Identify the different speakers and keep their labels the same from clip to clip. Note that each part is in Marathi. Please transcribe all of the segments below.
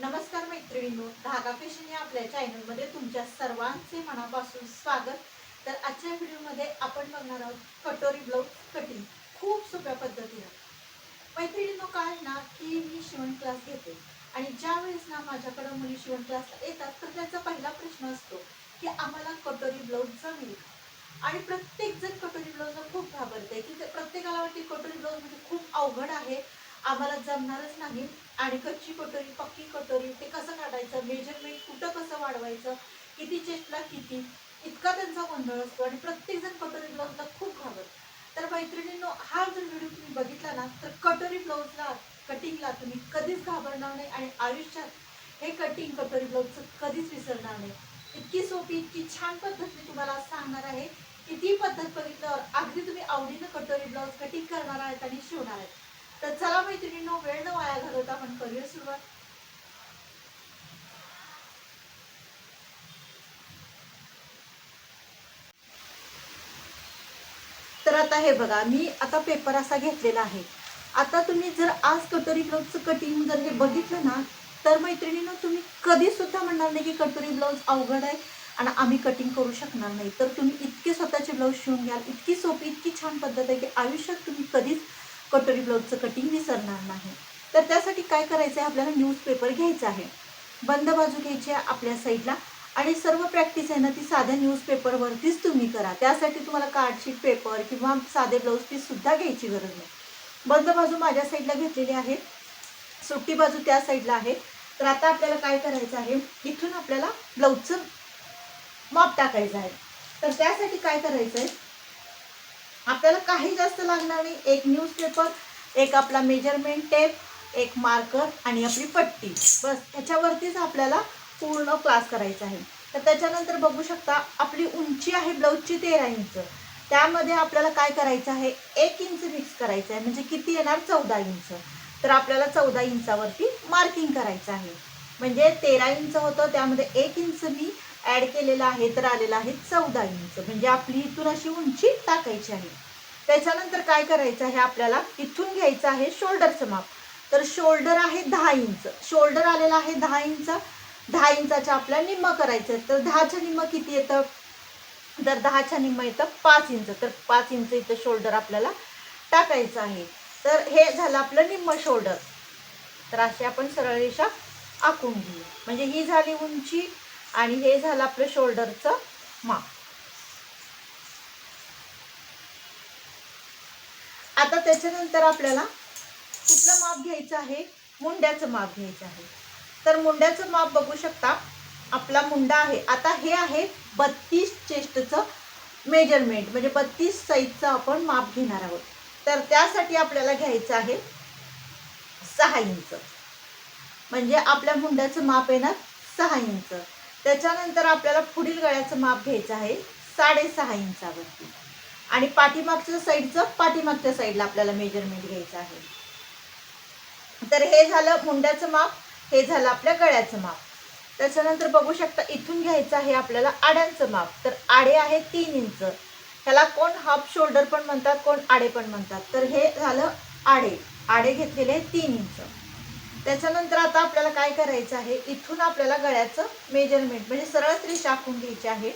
Speaker 1: नमस्कार मैत्रिणींनो, धागा फॅशन या आपल्या चॅनलमध्ये तुमच्या सर्वांचे मनापासून स्वागत। तर आजच्या व्हिडिओमध्ये आपण बघणार आहोत कटोरी ब्लाउज कटिंग खूप सोप्या पद्धतीने। मैत्रिणींनो, काय ना की मी शिवण क्लास घेते आणि ज्या वेळेस ना माझ्याकडे मुली शिवण क्लासला येतात तर त्यांचा पहिला प्रश्न असतो की आम्हाला कटोरी ब्लाउज जमेल का? आणि प्रत्येक जण कटोरी ब्लाउजला खूप घाबरते की प्रत्येकाला वाटते कटोरी ब्लाउज म्हणजे खूप अवघड आहे, आम्हाला जमणारच नाही। आणि कच्ची कटोरी पक्की कटोरी ते कसं काढायचं, मेजरमेंट कुठं कसं वाढवायचं, किती चेस्टला किती, इतका त्यांचा गोंधळ असतो आणि प्रत्येक जण कटोरी ब्लाउजला खूप घाबरतो। तर मैत्रिणींनो, हा जर व्हिडिओ तुम्ही बघितला ना तर कटोरी ब्लाउजला कटिंगला तुम्ही कधीच घाबरणार नाही आणि आयुष्यात हे कटिंग कटोरी ब्लाउजचं कधीच विसरणार नाही। इतकी सोपी इतकी छान पद्धत मी तुम्हाला सांगणार आहे की ती पद्धत बघितल्यावर अगदी तुम्ही आवडीनं कटोरी ब्लाउज कटिंग करणार आहेत आणि शिवणार आहेत। तर चला मैत्रिणींनो, वेळ न वाया घालवता आपण करूया सुरुवात। तर आता हे बघा, मी आता पेपर असा घेतलेला आहे। आता तुम्ही जर आज कटोरी ब्लाउजचं कटिंग जर हे बघितलं ना तर मैत्रिणींनो, तुम्ही कधी सुद्धा म्हणणार नाही की कटोरी ब्लाउज अवघड आहे आणि आम्ही कटिंग करू शकणार नाही। तर तुम्ही इतके स्वतःचे ब्लाउज शिवून घ्याल, इतकी सोपी इतकी छान पद्धत आहे की आयुष्यात तुम्ही कधीच कटोरी ब्लाउजचं कटिंग विसरणार नाही। तर त्यासाठी काय करायचं आहे, आपल्याला न्यूजपेपर घ्यायचा आहे, बंद बाजू घ्यायची आहे आपल्या साईडला आणि सर्व प्रॅक्टिस आहे ना ती साध्या न्यूजपेपरवरतीच तुम्ही करा। त्यासाठी तुम्हाला कार्डशीट पेपर किंवा साधे ब्लाउज पीस सुद्धा घ्यायची गरज नाही। बंद बाजू माझ्या साईडला घेतलेली आहे, सुट्टी बाजू त्या साईडला आहे। तर आता आपल्याला काय करायचं आहे, इथून आपल्याला ब्लाउजचं माप टाकायचं आहे। तर त्यासाठी काय करायचं आहे, आपल्याला काही जास्त लागणार नाही, एक न्यूजपेपर, एक आपला मेजरमेंट टेप, एक मार्कर आणि आपली पट्टी, बस ह्याच्यावरतीच आपल्याला पूर्ण क्लास करायचा आहे। तर त्याच्यानंतर बघू शकता आपली उंची आहे ब्लाउजची 13 इंच, त्यामध्ये आपल्याला काय करायचं आहे, 1 इंच मिक्स करायचं आहे, म्हणजे किती येणार 14 इंच। तर आपल्याला 14 इंचावरती मार्किंग करायचं आहे, म्हणजे 13 इंच होतं त्यामध्ये 1 इंच मी ॲड केलेला आहे तर आलेला आहे 14 इंच, म्हणजे आपली इथून अशी उंची टाकायची आहे। त्याच्यानंतर काय करायचं आहे, आपल्याला इथून घ्यायचं आहे शोल्डरचं माप। तर शोल्डर आहे 10 इंच, शोल्डर आलेला आहे 10 इंच, 10 इंचाच्या आपल्याला निम्म करायचं। तर 10च्या निम्म किती येतं, तर 10च्या निम्म येतं 5 इंच, तर 5 इंच इथं शोल्डर आपल्याला टाकायचं आहे। तर हे झालं आपलं निम्म शोल्डर। तर अशी आपण सरळ रेषा आखून घेऊ, म्हणजे ही झाली उंची आणि हे झालं आपलं शोल्डरचं माप। आता त्याच्यानंतर आपल्याला कुठलं माप घ्यायचं आहे, मुंड्याचं माप घ्यायचं आहे। तर मुंड्याचं माप बघू शकता, आपला मुंडा आहे, आता हे आहे 32 चेस्टचं मेजरमेंट, म्हणजे 32 साईजचं आपण माप घेणार आहोत। तर त्यासाठी आपल्याला घ्यायचं आहे 6 इंच, म्हणजे आपल्या मुंड्याचं माप येणार 6 इंच। त्याच्यानंतर आपल्याला पुढील गळ्याचं माप घ्यायचं आहे 6.5 इंचावरती आणि पाठीमागच्या साईडचं पाठीमागच्या साईडला आपल्याला मेजरमेंट घ्यायचं आहे। तर हे झालं मुंड्याचं माप, हे झालं आपल्या गळ्याचं माप। त्याच्यानंतर बघू शकता इथून घ्यायचं आहे आपल्याला आड्यांचं माप। तर आडे आहे 3 इंच, ह्याला कोण हाफ शोल्डर पण म्हणतात, कोण आडे पण म्हणतात। तर हे झालं आडे, आडे घेतलेले 3 इंच। त्याच्यानंतर आता आपल्याला काय करायचं आहे, इथून आपल्याला गळ्याचं मेजरमेंट म्हणजे सरळ रेषा आखून घ्यायची आहे।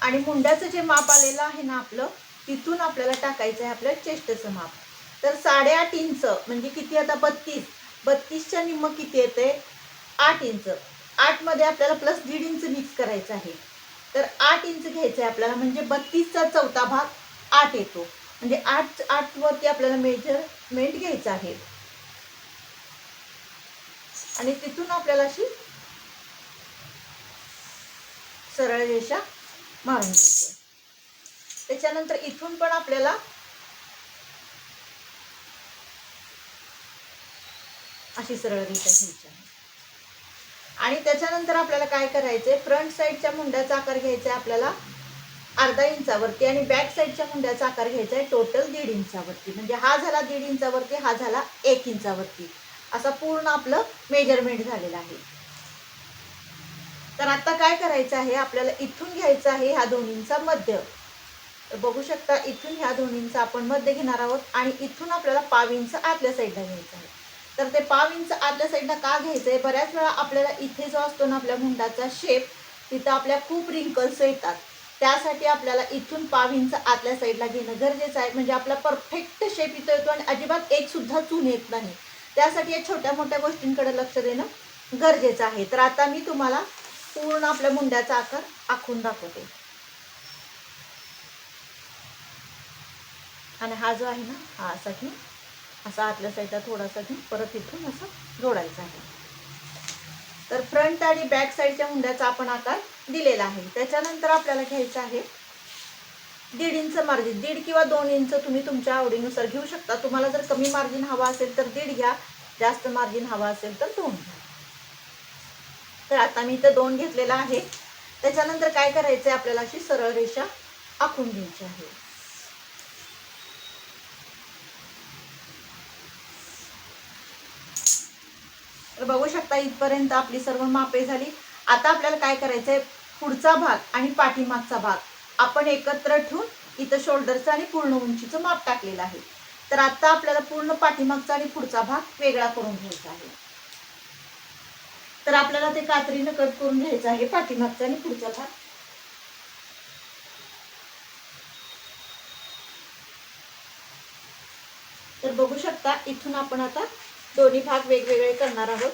Speaker 1: आणि मुंड्याचं जे माप आलेलं आहे ना आपलं, तिथून आपल्याला टाकायचं आहे आपल्या चेस्टचं माप। तर 8.5 इंच म्हणजे किती, आता 32, 32च्या निम्म किती येते 8 इंच, 8 मध्ये आपल्याला प्लस 1.5 इंच मिक्स करायचं आहे। तर 8 इंच घ्यायचं आहे आपल्याला, म्हणजे 32चा चौथा भाग 8 येतो, म्हणजे 8 वरती आपल्याला मेजरमेंट घ्यायचं आहे आणि तिथून आपल्याला अशी सरळ रेषा मारून घ्यायची। त्याच्यानंतर इथून पण आपल्याला अशी सरळ रेषा घ्यायची आहे आणि त्याच्यानंतर आपल्याला काय करायचंय, फ्रंट साईडच्या मुंड्याचा आकार घ्यायचा आहे आपल्याला अर्धा इंचावरती आणि बॅक साईडच्या मुंड्याचा आकार घ्यायचा आहे टोटल 1.5 इंचावरती, म्हणजे हा झाला 1.5 इंचावरती, हा झाला 1 इंचावरती, असा पूर्ण आपलं मेजरमेंट झालेलं आहे। तर आता काय करायचं आहे, आपल्याला इथून घ्यायचं आहे ह्या दोन्हींचा मध्य. तर बघू शकता इथून ह्या दोन्हींचा आपण मध्य घेणार आहोत आणि इथून आपल्याला पाव इंच आतल्या साईडला घ्यायचं आहे. तर ते पाव इंच आतल्या साईडला का घ्यायचं आहे, बऱ्याच वेळा आपल्याला इथे जो असतो ना आपल्या मुंडाचा शेप, तिथं आपल्या खूप रिंकल्स येतात. त्यासाठी आपल्याला इथून पाव इंच आतल्या साईडला घेणं गरजेचं आहे, म्हणजे आपला परफेक्ट शेप इथं येतो आणि अजिबात एक सुद्धा चून येत नाही. त्यासाठी या छोट्या मोठ्या गोष्टींकडे लक्ष देणं गरजेचं आहे. तर आता मी तुम्हाला पूर्ण आपल्या मुंड्याचा आकार आखून दाखवते. आणि हा जो आहे ना, हा असा घेऊन असा आतल्या साईडला थोडासा घेऊन परत इथून असं जोडायचा आहे. तर फ्रंट आणि बॅक साईडच्या मुंड्याचा आपण आकार दिलेला आहे. त्याच्यानंतर आपल्याला घ्यायचं आहे 1.5 इंच मार्जिन. 1.5 किंवा 2 इंच तुम्ही तुमच्या आवडीनुसार घेऊ शकता. तुम्हाला जर कमी मार्जिन हवा असेल तर 1.5 घ्या, जास्त मार्जिन हवा असेल तर 2 घ्या. तर आता मी इथं 2 घेतलेला आहे. त्याच्यानंतर काय करायचं आहे, आपल्याला अशी सरळ रेषा आखून घ्यायची आहे. तर बघू शकता इथपर्यंत आपली सर्व मापे झाली. आता आपल्याला काय करायचं आहे, पुढचा भाग आणि पाठीमागचा भाग आपण एकत्र ठेवून इथं शोल्डरचं आणि पूर्ण उंचीचं माप टाकलेलं आहे. तर आता आपल्याला पूर्ण पाठीमागचा आणि पुढचा भाग वेगळा करून घ्यायचा आहे. तर आपल्याला ते कात्रीनं कट करून घ्यायचं आहे पाठीमागचा आणि पुढचा भाग. तर बघू शकता इथून आपण आता दोन्ही भाग वेगवेगळे करणार आहोत.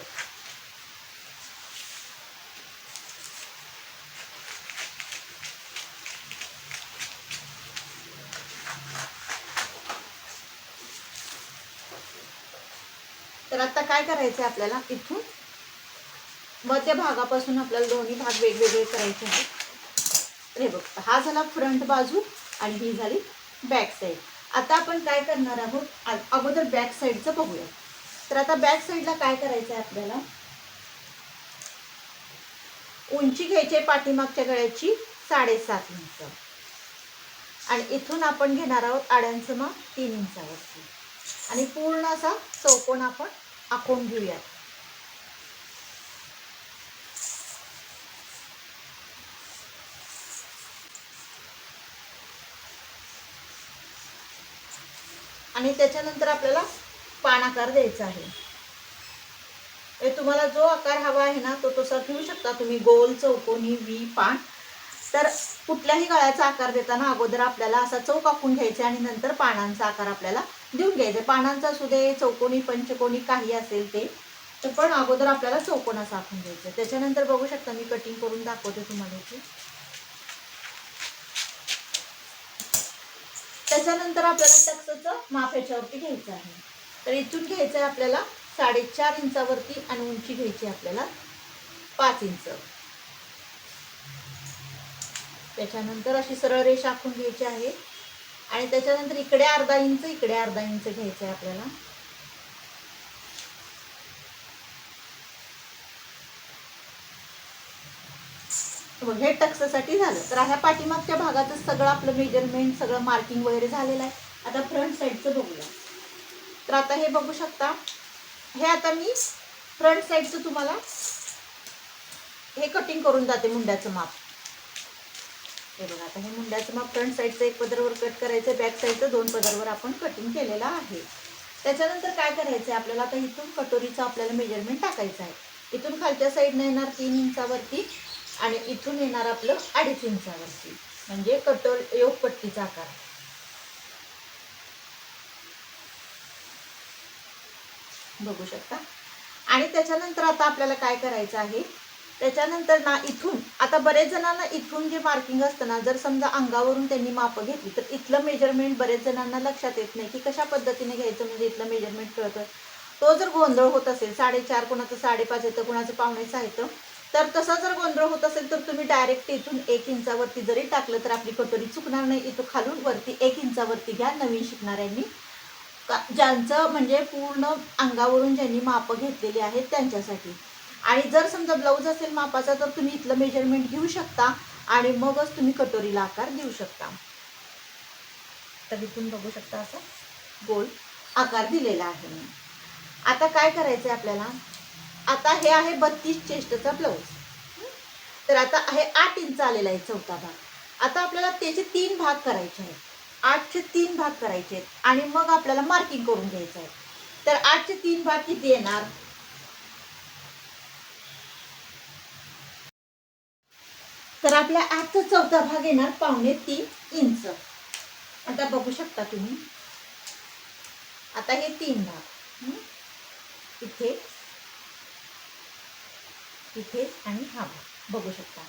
Speaker 1: तर आता काय करायचं आहे, आपल्याला इथून मध्य भागापासून आपल्याला दोन्ही भाग वेगवेगळे करायचे आहेत. हे बघ, हा झाला फ्रंट बाजू आणि ही झाली बॅक साईड. आता आपण काय करणार आहोत, अगोदर बॅक साईडचं बघूया. तर आता बॅक साईडला काय करायचं आहे, आपल्याला उंची घ्यायची आहे पाठीमागच्या गळ्याची 7.5 इंच आणि इथून आपण घेणार आहोत आड्यांचं माप 3 इंचावरती आणि पूर्ण असा चौकोन आपण आखून घेऊयात. आणि त्याच्यानंतर आपल्याला पान आकार द्यायचा आहे. तुम्हाला जो आकार हवा आहे ना तो तसा घेऊ शकता तुम्ही, गोल, चौकोनी, व्ही, पान. तर कुठल्याही गळ्याचा आकार देताना अगोदर आपल्याला असा चौक आखून घ्यायचा आणि नंतर पानांचा आकार आपल्याला देऊन घ्यायचा. पानांचा असू दे, चौकोनी, पंचकोनी काही असेल ते, तर पण अगोदर आपल्याला चौकोनाचा आखून घ्यायचं. त्याच्यानंतर बघू शकता मी कटिंग करून दाखवते तुम्हाला इथे. त्याच्यानंतर आपल्याला टक्सचं माप ह्याच्यावरती घ्यायचं आहे. तर इथून घ्यायचं आहे आपल्याला 4.5 इंचावरती आणि उंची घ्यायची आपल्याला 5 इंच. त्याच्यानंतर अशी सरळ रेषा आखून घ्यायची आहे आणि त्याच्यानंतर इकडे अर्धा इंच, इकडे अर्धा इंच घ्यायचं आहे आपल्याला. हे टक्ससाठी झालं. तर ह्या पाठीमागच्या भागाचं सगळं आपलं मेजरमेंट, सगळं मार्किंग वगैरे झालेलं आहे. आता फ्रंट साईडचं बघूया. तर आता हे बघू शकता, हे आता मी फ्रंट साईडचं तुम्हाला हे कटिंग करून जाते मुंड्याचं माप. हे बघा, आता हे मुंड्याचं माप फ्रंट साईडचं 1 पदरवर कट करायचं, बॅक साईडचं 2 पदरवर आपण कटिंग केलेलं आहे. त्याच्यानंतर काय करायचं आहे आपल्याला, आता इथून कटोरीचं आपल्याला मेजरमेंट टाकायचं आहे. इथून खालच्या साईडनं येणार 3 इंचावरती आणि इथून येणार आपलं 2.5 इंचावरती, म्हणजे योगपट्टीचा आकार. बघू शकता. आणि त्याच्यानंतर आता आपल्याला काय करायचं आहे, त्याच्यानंतर ना इथून आता बरेच जणांना इथून जे मार्किंग असतं ना, जर समजा अंगावरून त्यांनी मापं घेतली तर इथलं मेजरमेंट बरेच जणांना लक्षात येत नाही की कशा पद्धतीने घ्यायचं, म्हणजे इथलं मेजरमेंट कळतं. तो जर गोंधळ होत असेल, 4.5 कोणाचं 5.5 येतं, कोणाचं 5.5 येतं, तर तसा जर गोंधळ होत असेल तर तुम्ही डायरेक्ट इथून 1 इंचावरती जरी टाकलं तर आपली कटोरी चुकणार नाही. इथं खालून वरती 1 इंचावरती घ्या नवीन शिकणाऱ्यांनी, ज्यांचं म्हणजे पूर्ण अंगावरून ज्यांनी मापं घेतलेली आहेत त्यांच्यासाठी. आणि जर समजा ब्लाऊज असेल मापाचा तर तुम्ही इथलं मेजरमेंट घेऊ शकता आणि मगच तुम्ही कटोरीला आकार देऊ शकता. तर इथून बघू शकता असं गोल आकार दिलेला आहे. आता काय करायचं आहे आपल्याला, आता हे आहे 32 चेस्टचा ब्लाऊज. तर आता आहे 8 इंच आलेला आहे चौथा भाग. आता आपल्याला त्याचे 3 भाग करायचे आहेत. 8चे 3 भाग करायचे आहेत आणि मग आपल्याला मार्किंग करून घ्यायचं आहे. तर 8चे 3 भाग किती येणार? तर आपल्या 8चा चौथा भाग येणार 2.25 इंच. आता बघू शकता तुम्ही. आता हे 3 भाग इथे, इथे आणि हा भाग बघू शकता.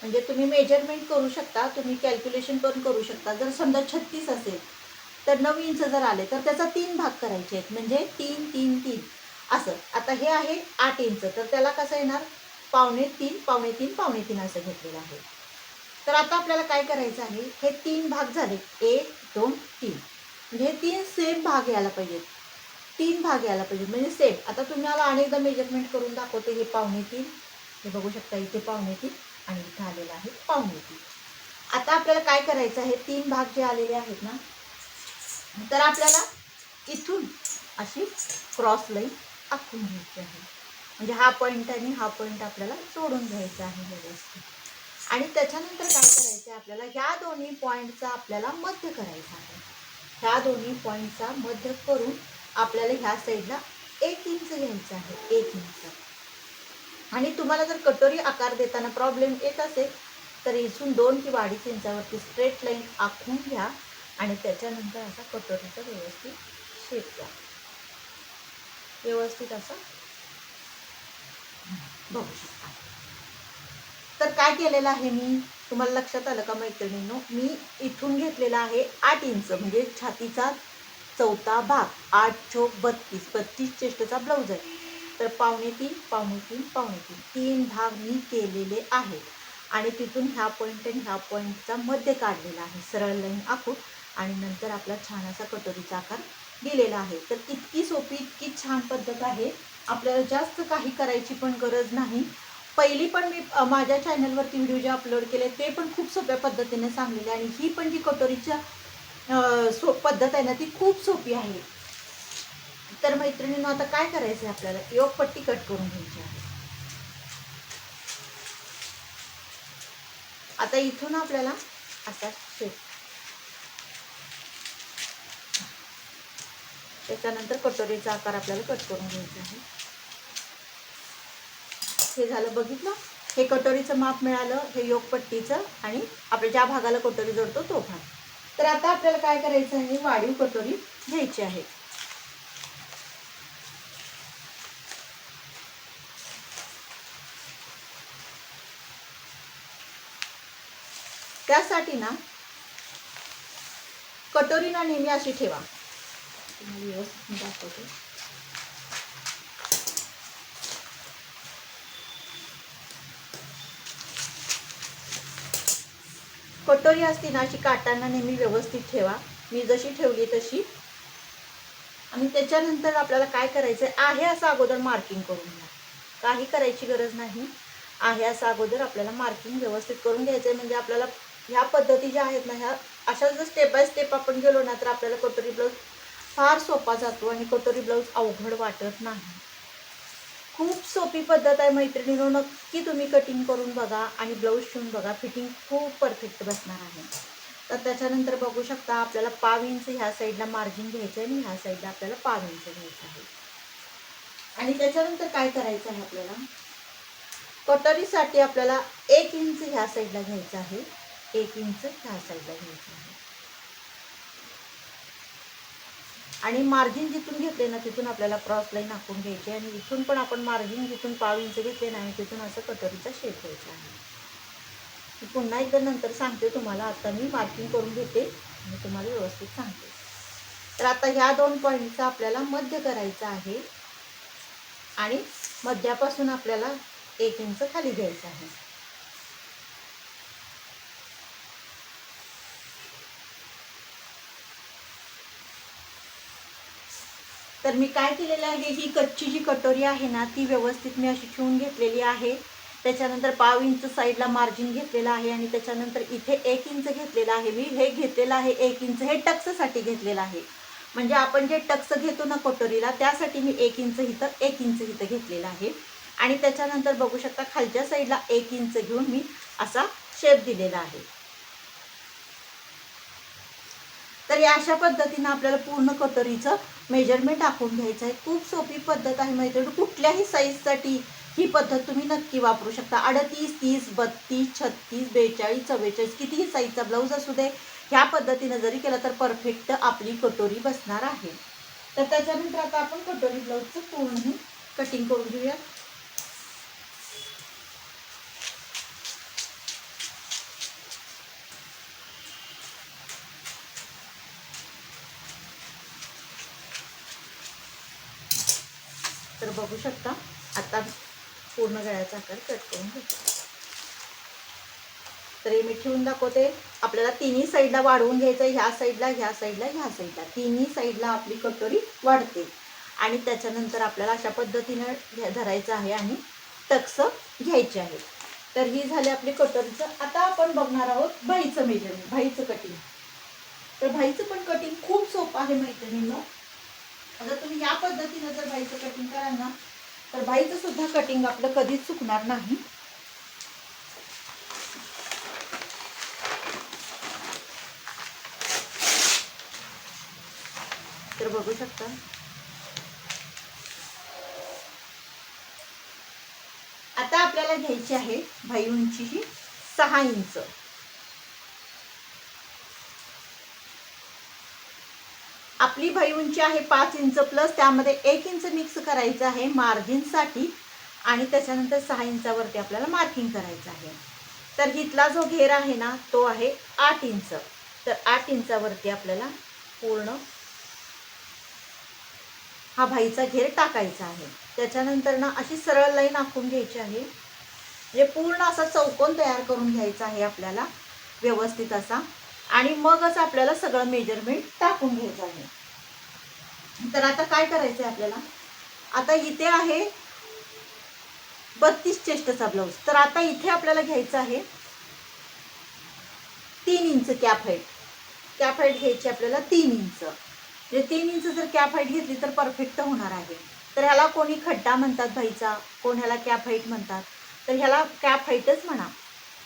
Speaker 1: म्हणजे तुम्ही मेजरमेंट करू शकता, तुम्ही कॅल्क्युलेशन पण करू शकता. जर समजा 36 असेल तर 9 इंच जर आले तर त्याचा 3 भाग करायचे आहेत, म्हणजे 3 3 3 असं. आता हे आहे 8 इंच, तर त्याला कसं येणार? 2.25 2.25 2.25 असं घेतलेलं आहे. तर आता आपल्याला काय करायचं आहे, हे 3 भाग झाले, 1 2 3, म्हणजे हे 3 सेम भाग यायला पाहिजेत. 3 भाग यायला पाहिजेत म्हणजे सेम. आता तुम्हाला अनेकदा मेजरमेंट करून दाखवते. हे 2.25, हे बघू शकता इथे 2.25 आणि इथं आलेलं आहे 2.25. आता आपल्याला काय करायचं आहे, 3 भाग जे आलेले आहेत ना, तर आपल्याला इथून अशी क्रॉस लाईन आखून घ्यायची आहे. म्हणजे हा पॉईंट आणि हा पॉईंट आपल्याला जोडून घ्यायचा आहे व्यवस्थित. आणि त्याच्यानंतर काय करायचं आहे, आपल्याला ह्या दोन्ही पॉईंटचा आपल्याला मध्य करायचा आहे. ह्या दोन्ही पॉईंटचा मध्य करून आपल्याला ह्या साईडला 1 इंच घ्यायचं आहे, 1 इंच. आणि तुम्हाला जर कटोरी आकार देताना प्रॉब्लेम येत असेल तर इथून 2 किंवा 2.5 इंचावरती स्ट्रेट लाईन आखून घ्या आणि त्याच्यानंतर असा कटोरीचा व्यवस्थित शेप द्या. व्यवस्थित असा बघू शकता. तर काय केलेलं आहे मी, तुम्हाला लक्षात आलं का मैत्रिणींनो? मी इथून घेतलेला आहे 8 इंच, म्हणजे छातीचा चौथा भाग. 8 चोक 32, 32 चेस्टचा ब्लाऊज आहे. तर 2.25 2.25 2.25 3 भाग मी केलेले आहेत. आणि तिथून ह्या पॉईंट आणि ह्या पॉईंटचा मध्य काढलेला आहे सरळ लाईन आखून. आणि नंतर आपला छान असा कटोरीचा आकार दिलेला आहे. तर इतकी सोपी, इतकी छान पद्धत आहे. आपल्याला जास्त काही करायची पण गरज नाही. पहिली पण मी माझ्या चॅनलवरती व्हिडिओ जे अपलोड केले ते पण खूप सोप्या पद्धतीने सांगलेले. आणि ही पण जी कटोरीच्या पद्धत आहे ना, ती खूप सोपी आहे. तर मैत्रिणींनो, आता काय करायचं आहे, आपल्याला योग पट्टी कट करून घ्यायची आहे. आता इथून आपल्याला असा शेप, त्याच्यानंतर कटोरीचा आकार आपल्याला कट करून घ्यायचा आहे. हे झालं, बघितलं? हे कटोरीचं माप मिळालं, हे योगपट्टीचं आणि आपल्या ज्या भागाला कटोरी जोडतो तो भाग. तर आता आपल्याला काय करायचं आहे, वाढीव कटोरी घ्यायची आहे. त्यासाठी ना कटोरी ना नेहमी अशी ठेवा. तुम्हाला व्यवस्थित दाखवते. कटोरी असती ना अशी काटांना नेहमी व्यवस्थित ठेवा. मी जशी ठेवली तशी. आणि त्याच्यानंतर आपल्याला काय करायचं आहे, असं अगोदर मार्किंग करून घ्या. काही करायची गरज नाही. आहे असं अगोदर आपल्याला मार्किंग व्यवस्थित करून घ्यायचं आहे. म्हणजे आपल्याला ह्या पद्धती ज्या आहेत ना, ह्या अशा जर स्टेप बाय स्टेप आपण गेलो ना, तर आपल्याला कटोरी ब्लाऊज फार सोपा जातो आणि कटोरी ब्लाऊज अवघड वाटत नाही. खूप सोपी पद्धत आहे मैत्रिणींनो. नक्की तुम्ही कटिंग करून बघा आणि ब्लाऊज शिवून बघा. फिटिंग खूप परफेक्ट बसणार आहे. तर त्याच्यानंतर बघू शकता, आपल्याला 1/2 इंच ह्या साईडला मार्जिन घ्यायचं आहे आणि ह्या साईडला आपल्याला 1/2 इंच घ्यायचं आहे. आणि त्याच्यानंतर काय करायचं आहे, आपल्याला कटोरीसाठी आपल्याला 1 इंच ह्या साईडला घ्यायचं आहे, 1 इंच ह्या साईडला घ्यायचं आहे. आणि मार्जिन जिथून घेतले ना, तिथून आपल्याला क्रॉस लाईन आखून घ्यायची. आणि इथून पण आपण मार्जिन जिथून 1/2 इंच घेतले नाही, तिथून असं कटोरीचा शेप द्यायचा आहे. मी पुन्हा एकदा नंतर सांगते तुम्हाला. आता मी मार्किंग करून घेते आणि तुम्हाला व्यवस्थित सांगते. तर आता ह्या 2 पॉईंटचा आपल्याला मध्य करायचा आहे आणि मध्यापासून आपल्याला 1 इंच खाली घ्यायचं आहे. तर मी काय केलेलं आहे, ही कच्ची जी कटोरी आहे ना, ती व्यवस्थित मी अशी ठेवून घेतलेली आहे. त्याच्यानंतर 1/2 इंच साईडला मार्जिन घेतलेलं आहे आणि त्याच्यानंतर इथे 1 इंच घेतलेलं आहे. मी हे घेतलेलं आहे 1 इंच, हे टक्ससाठी घेतलेलं आहे. म्हणजे आपण जे टक्स घेतो ना कटोरीला, त्यासाठी मी 1 इंच इथं 1 इंच इथं घेतलेलं आहे. आणि त्याच्यानंतर बघू शकता खालच्या साईडला 1 इंच घेऊन मी असा शेप दिलेला आहे. तर या अशा पद्धतीने आपल्याला पूर्ण कटोरीचं मेजरमेंट टाकून घ्यायचं आहे. खूप सोपी पद्धत आहे मैत्रिणी. कुठल्याही साईजसाठी ही पद्धत तुम्ही नक्की वापरू शकता. 38, 30, 32, 36, 42, 44 कितीही साईजचा ब्लाऊज असू दे, ह्या पद्धतीने जरी केलं तर परफेक्ट आपली कटोरी बसणार आहे. तर त्याच्यानंतर आता आपण कटोरी ब्लाऊजचं पूर्ण कटिंग करून घेऊया. तर बघू शकता आता पूर्ण गळ्याचा आकार कट करून घेतो. तर हे मी ठेवून दाखवते. आपल्याला तिन्ही साईडला वाढवून घ्यायचं. ह्या साईडला, ह्या साईडला, ह्या साईडला, तिन्ही साईडला आपली कटोरी वाढते. आणि त्याच्यानंतर आपल्याला अशा पद्धतीने धरायचं आहे आणि टक्स घ्यायचे आहे. तर ही झाली आपली कटोरीचं. आता आपण बघणार आहोत भाईचं मेजरमेंट, भाईचं कटिंग. तर भाईचं पण कटिंग खूप सोपं आहे मैत्रिणींनो. आता तुम्ही या पद्धतीने जर भाईचं कटिंग कराल ना तर भाईचं सुद्धा कटिंग आपलं कधीच चुकणार नाही. तर बघू शकता आता आपल्याला घ्यायची आहे भाई उंची ही 6 इंच. आपली भाई उंची आहे 5 इंच प्लस त्यामध्ये 1 इंच मिक्स करायचं आहे मार्जिनसाठी आणि त्याच्यानंतर 6 इंचावरती आपल्याला मार्किंग करायचं आहे. तर इथला जो घेर आहे ना तो आहे 8 इंच. तर 8 इंचावरती आपल्याला पूर्ण हा भाईचा घेर टाकायचा आहे. त्याच्यानंतर ना अशी सरळ लाईन आखून घ्यायची आहे. म्हणजे पूर्ण असा चौकोन तयार करून घ्यायचा आहे आपल्याला व्यवस्थित असा. आणि मगच आपल्याला सगळं मेजरमेंट टाकून घ्यायचं आहे. तर आता काय करायचं आहे आपल्याला. आता इथे आहे 32 चेस्टचा ब्लाऊज. तर आता इथे आपल्याला घ्यायचं आहे 3 inch cap height. Cap height घ्यायची आपल्याला 3 इंच. म्हणजे 3 इंच जर कॅप हाईट घेतली तर परफेक्ट होणार आहे. तर ह्याला कोणी खड्डा म्हणतात भाईचा, कोण ह्याला कॅप हाईट म्हणतात. तर ह्याला कॅप हाईटच म्हणा.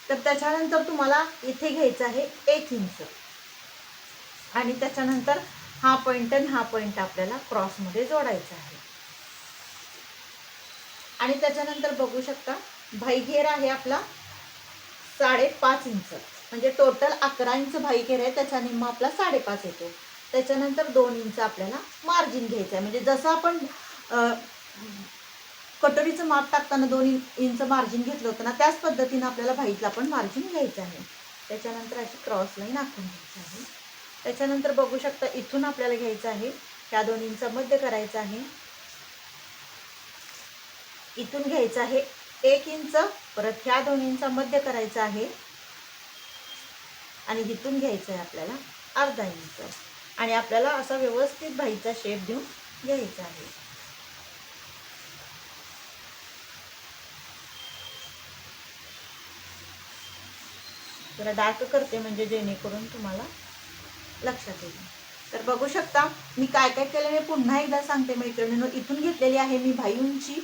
Speaker 1: तर त्याच्यानंतर तुम्हाला इथे घ्यायचं आहे 1 इंच आणि त्याच्यानंतर हा पॉईंट आणि हा पॉईंट आपल्याला क्रॉसमध्ये जोडायचा आहे. आणि त्याच्यानंतर बघू शकता भाई घेर आहे आपला 5.5 इंच. म्हणजे टोटल 11 इंच भाई घेर आहे. त्याच्या निम्मा आपला 5.5 येतो. त्याच्यानंतर 2 इंच आपल्याला मार्जिन घ्यायचं आहे. म्हणजे जसं आपण कटोरीचं माप टाकताना 2 इंच मार्जिन घेतलं होतं ना त्याच पद्धतीने आपल्याला भाईला पण मार्जिन घ्यायचं आहे. त्याच्यानंतर अशी क्रॉस लाईन आखून घ्यायची आहे. त्याच्यानंतर बघू शकता इथून आपल्याला घ्यायचं आहे ह्या 2 इंच मध्य करायचं आहे. इथून घ्यायचं आहे 1 इंच, परत ह्या 2 इंच मध्य करायचं आहे आणि इथून घ्यायचं आहे आपल्याला अर्धा इंच आणि आपल्याला असा व्यवस्थित भाईचा शेप देऊन घ्यायचा आहे. जरा डार्क करते म्हणजे जेणेकरून तुम्हाला लक्षात येईल. तर बघू शकता मी काय काय केलं हे पुन्हा एकदा सांगते मैत्रिणींनो. इथून घेतलेली आहे मी भाई उंची.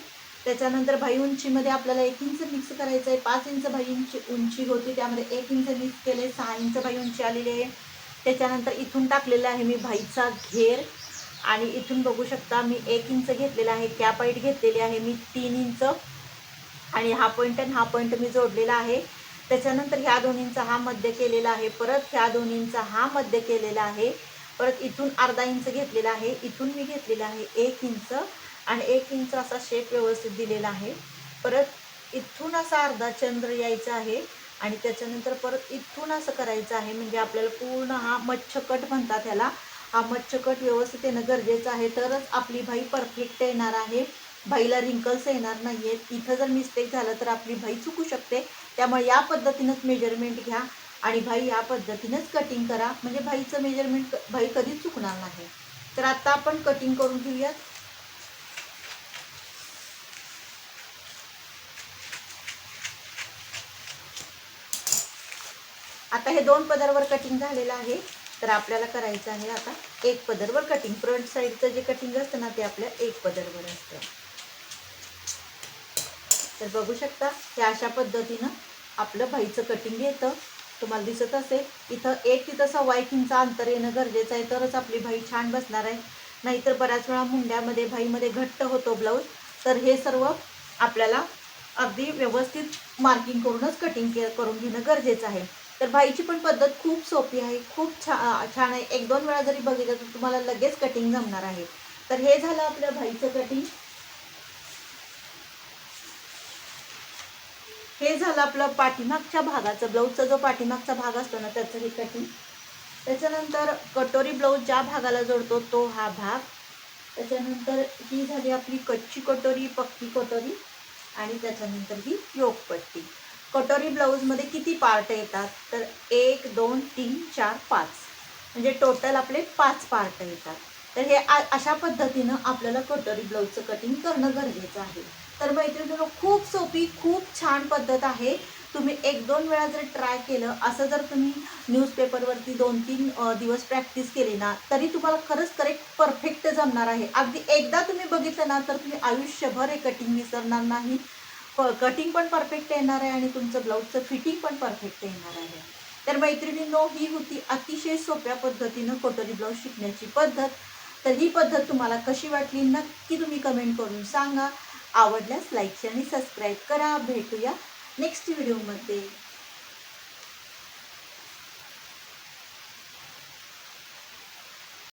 Speaker 1: त्याच्यानंतर भाई उंचीमध्ये आपल्याला 1 इंच मिक्स करायचं आहे. 5 इंच भाई उंची होती त्यामध्ये 1 इंच मिक्स केले, 6 इंच भाई उंची आलेली आहे. त्याच्यानंतर इथून टाकलेलं आहे मी भाईचा घेर आणि इथून बघू शकता मी 1 इंच घेतलेला आहे. कॅप हाईट घेतलेली आहे मी 3 इंच आणि हा पॉईंट आणि हा पॉईंट मी जोडलेला आहे. त्याच्यानंतर ह्या 2 इंच हा मध्य केलेला आहे. परत ह्या 2 इंच हा मध्य केलेला आहे. परत इथून अर्धा इंच घेतलेला आहे. इथून मी घेतलेला आहे 1 इंच आणि 1 इंच असा शेप व्यवस्थित दिलेला आहे. परत इथून असा अर्धा चंद्र यायचा आहे आणि त्याच्यानंतर परत इथून असं करायचं आहे. म्हणजे आपल्याला पूर्ण हा मच्छकट म्हणतात ह्याला. हा मच्छकट व्यवस्थित येणं गरजेचं आहे तरच आपली भाई परफेक्ट येणार आहे. भाईला रिंकल्स येणार नाही आहेत. इथं जर मिस्टेक झालं तर आपली भाई चुकू शकते. त्यामुळे या पद्धतीनंच मेजरमेंट घ्या आणि भाई या पद्धतीनंच कटिंग करा. म्हणजे भाईचं मेजरमेंट भाई कधीच चुकणार नाही. तर आता आपण कटिंग करून घेऊयात. आता हे 2 पदरवर कटिंग झालेलं आहे. तर आपल्याला करायचं आहे आता 1 पदरवर कटिंग. फ्रंट साईडचं जे कटिंग असतं ना ते आपल्या 1 पदरवर असतं. तर बघू शकता हे अशा पद्धतीनं आपलं बाईचं कटिंग येतं. तुम्हाला दिसत असेल इथं 1 तिथं 1.25 इंच अंतर येणं गरजेचं आहे, तरच आपली बाई छान बसणार आहे. नाहीतर बऱ्याच वेळा मुंड्यामध्ये बाईमध्ये घट्ट होतो ब्लाऊज. तर हे सर्व आपल्याला अगदी व्यवस्थित मार्किंग करूनच कटिंग करून घेणं गरजेचं आहे. तर बाईची पण पद्धत खूप सोपी आहे, खूप छान आहे. 1-2 वेळा जरी बघितलं तर तुम्हाला लगेच कटिंग जमणार आहे. तर हे झालं आपलं बाईचं कटिंग. हे झालं आपलं पाठीमागच्या भागाचं, ब्लाऊजचा जो पाठीमागचा भाग असतो ना त्याचं हे कटिंग. त्याच्यानंतर कटोरी ब्लाऊज ज्या भागाला जोडतो तो हा भाग. त्याच्यानंतर ही झाली आपली कच्ची कटोरी, पक्की कटोरी आणि त्याच्यानंतर ही योकपट्टी. कटोरी ब्लाऊजमध्ये किती पार्ट येतात तर 1, 2, 3, 4, 5 म्हणजे टोटल आपले 5 पार्ट येतात. तर हे अशा पद्धतीनं आपल्याला कटोरी ब्लाऊजचं कटिंग करणं गरजेचं आहे. तर मैत्रिणींनो खूप सोपी, खूप छान पद्धत आहे. तुम्ही 1-2 वेळा जर ट्राय केलं, असं जर तुम्ही न्यूजपेपरवरती 2-3 दिवस प्रॅक्टिस केली ना, तरी तुम्हाला खरंच करेक्ट परफेक्ट जमणार आहे. अगदी एकदा तुम्ही बघितलं ना, तर तुम्ही आयुष्यभर हे कटिंग विसरणार नाही. कटिंग पण परफेक्ट येणार आहे आणि तुमचं ब्लाऊजचं फिटिंग पण परफेक्ट येणार आहे. तर मैत्रिणींनो ही होती अतिशय सोप्या पद्धतीनं कटोरी ब्लाऊज शिकण्याची पद्धत. तर ही पद्धत तुम्हाला कशी वाटली नक्की तुम्ही कमेंट करून सांगा. आवडल्यास लाईक आणि सबस्क्राईब करा. भेटूया नेक्स्ट व्हिडिओमध्ये.